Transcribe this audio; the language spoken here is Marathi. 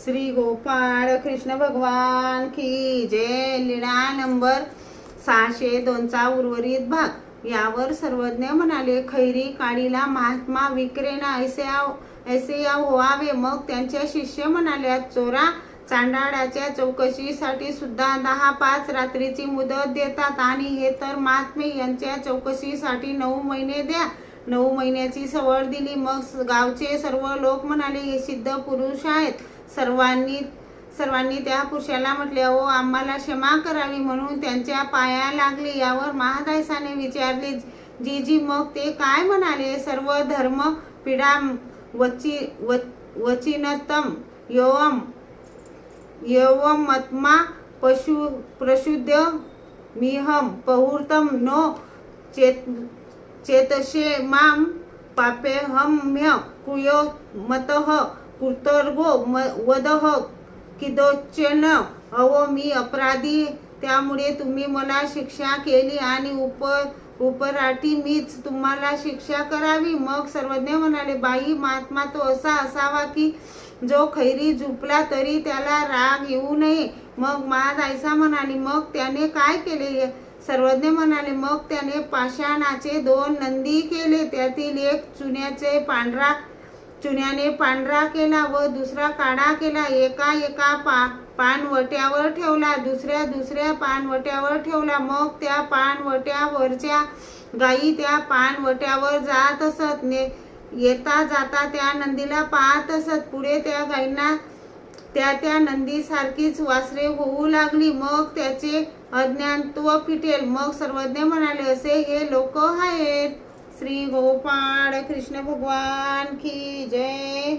श्री गोपाळ कृष्ण भगवान की जय। लीळा नंबर 602 चा उर्वरित भाग। यावर सर्वज्ञ म्हणाले, खैरी काळीला महात्मा विक्रेना ऐसे या व्हावे। मग त्यांच्या शिष्य म्हणाल्या, चोरा चांडाळाच्या चौकशीसाठी सुद्धा 10-5 रात्रीची मुदत देतात, आणि हे तर महात्मे यांच्या चौकशीसाठी 9 महिने द्या। 9 महिन्याची सवड दिली। मग गावचे सर्व लोक म्हणाले, हे सिद्ध पुरुष आहेत। सर्वांनी त्या पुरुषाला म्हटले, ओ आम्हाला क्षमा करावी, म्हणून त्यांच्या पाया लागले। यावर महादायसाने विचारले, जीजी मग ते काय म्हणाले? सर्व धर्म पीडा वचिनतम यवमत्मा प्रशुद्ध मिहम पहुर्तम नो चेतशे माम पापेहम्य कुयो मतः कुतर्गो वदह किदोच्चन अवो मी अपराधी, त्यामुळे तुम्ही मला शिक्षा केली, आणि उपराठी मीच तुम्हाला शिक्षा करावी। मग सर्वज्ञ म्हणाले, बाई महात्मा तो असा असावा की जो खैरी झुपला तरी त्याला राग येऊ नये। मग महादायसा म्हणाली, मग त्याने काय केले? सर्वज्ञ म्हणाले, मग त्याने पाषाणाचे 2 नंदी केले, त्यातील एक चुन्याने पांढरा केला व दुसरा काळा केला। एका पानवट्यावर ठेवला, दुसऱ्या पानवट्यावर ठेवला। मग त्या पानवट्यावरच्या गायी त्या पानवट्यावर जात असत, येता जाता त्या नंदीला पाहत असत। पुढे त्या गायींना त्या नंदीसारखीच वासरे होऊ लागली। मग त्याचे अज्ञानत्व फिटेल। मग सर्वज्ञ म्हणाले, असे हे लोक आहेत। श्री गोपाळ कृष्ण भगवान की जय।